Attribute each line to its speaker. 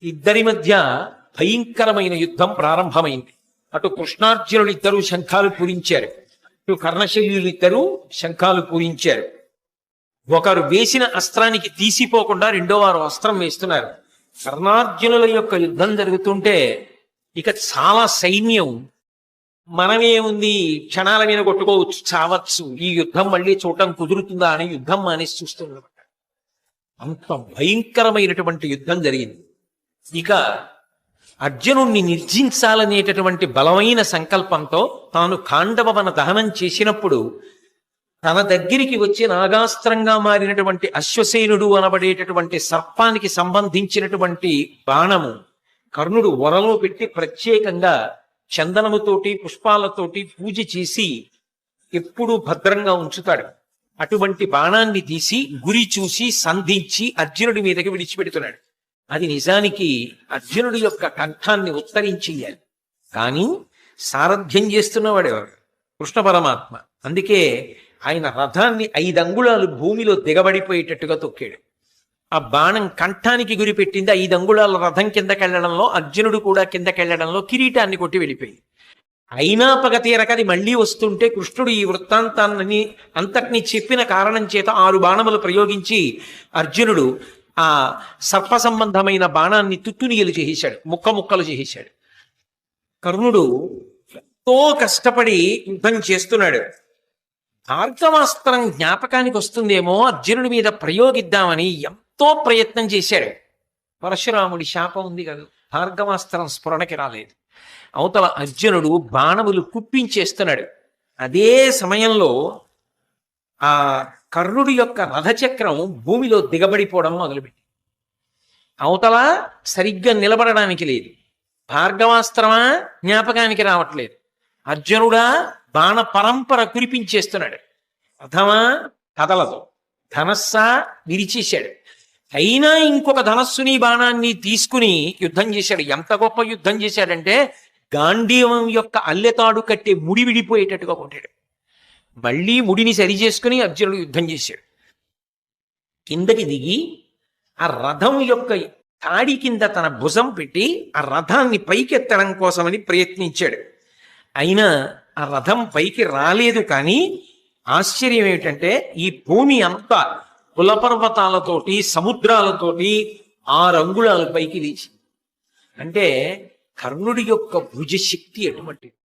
Speaker 1: ఇద్దరి మధ్య భయంకరమైన యుద్ధం ప్రారంభమైంది. అటు కృష్ణార్జునులు ఇద్దరు శంఖాలు పూరించారు, ఇటు కర్ణశల్యులు ఇద్దరు శంఖాలు పూరించారు. ఒకరు వేసిన అస్త్రానికి తీసిపోకుండా రెండో వారు అస్త్రం వేస్తున్నారు. కర్ణార్జునుల యొక్క యుద్ధం జరుగుతుంటే ఇక చాలా సైన్యం మనమేముంది, క్షణాల మీద కొట్టుకోవచ్చు, చావచ్చు, ఈ యుద్ధం మళ్ళీ చూడటం కుదురుతుందా అని యుద్ధం మానేసి చూస్తున్నారు. అంత భయంకరమైనటువంటి యుద్ధం జరిగింది. ఇక అర్జునుణ్ణి నిర్జించాలనేటటువంటి బలమైన సంకల్పంతో తాను ఖాండవవన దహనం చేసినప్పుడు తన దగ్గరికి వచ్చి నాగాస్త్రంగా మారినటువంటి అశ్వసేనుడు అనబడేటటువంటి సర్పానికి సంబంధించినటువంటి బాణము కర్ణుడు వరలో పెట్టి ప్రత్యేకంగా చందనముతోటి పుష్పాలతోటి పూజ చేసి ఎప్పుడూ భద్రంగా ఉంచుతాడు. అటువంటి బాణాన్ని తీసి గురి చూసి సంధించి అర్జునుడి మీదకి విడిచిపెడుతున్నాడు. అది నిజానికి అర్జునుడి యొక్క కంఠాన్ని ఉత్తరించేయాలి, కానీ సారథ్యం చేస్తున్నవాడు ఎవరు? కృష్ణ పరమాత్మ. అందుకే ఆయన రథాన్ని 5 అంగుళాలు భూమిలో దిగబడిపోయేటట్టుగా తొక్కాడు. ఆ బాణం కంఠానికి గురిపెట్టింది. 5 అంగుళాల రథం కిందకెళ్లడంలో, అర్జునుడు కూడా కిందకెళ్లడంలో కిరీటాన్ని కొట్టి వెళ్ళిపోయింది. అయినా పగ తీరక అది మళ్లీ వస్తుంటే కృష్ణుడు ఈ వృత్తాంతాన్ని అంతటినీ చెప్పిన కారణం చేత 6 బాణములు ప్రయోగించి అర్జునుడు ఆ సర్ప సంబంధమైన బాణాన్ని తుత్తునియలు చేసేశాడు, ముక్కలు చేసేశాడు. కర్ణుడు ఎంతో కష్టపడి యుద్ధం చేస్తున్నాడు. భార్గవాస్త్రం జ్ఞాపకానికి వస్తుందేమో అర్జునుడి మీద ప్రయోగిద్దామని ఎంతో ప్రయత్నం చేశాడు. పరశురాముడి శాపం ఉంది కదా, భార్గవాస్త్రం స్ఫురణకి రాలేదు. అవతల అర్జునుడు బాణములు కుప్పించేస్తున్నాడు. అదే సమయంలో ఆ కర్ణుడి యొక్క రథచక్రం భూమిలో దిగబడిపోవడం మొదలుపెట్టి అవతల సరిగ్గా నిలబడడానికి లేదు. భార్గవాస్త్రమా జ్ఞాపకానికి రావట్లేదు. అర్జునుడా బాణ పరంపర కురిపించేస్తున్నాడు. రథమా కదలదు, ధనస్సా విరిచేశాడు. అయినా ఇంకొక ధనస్సుని బాణాన్ని తీసుకుని యుద్ధం చేశాడు. ఎంత గొప్ప యుద్ధం చేశాడంటే గాంధీవం యొక్క అల్లెతాడు కట్టే ముడి విడిపోయేటట్టుగా కొట్టాడు. మళ్ళీ ముడిని సరి చేసుకుని అర్జునుడు యుద్ధం చేశాడు. కిందకి దిగి ఆ రథం యొక్క తాడి కింద తన భుజం పెట్టి ఆ రథాన్ని పైకెత్తడం కోసమని ప్రయత్నించాడు. అయినా ఆ రథం పైకి రాలేదు. కానీ ఆశ్చర్యం ఏమిటంటే ఈ భూమి అంతా కులపర్వతాలతోటి సముద్రాలతోటి 6 అంగుళాల పైకి లేచి, అంటే కర్ణుడి యొక్క భుజశక్తి ఎటువంటిది.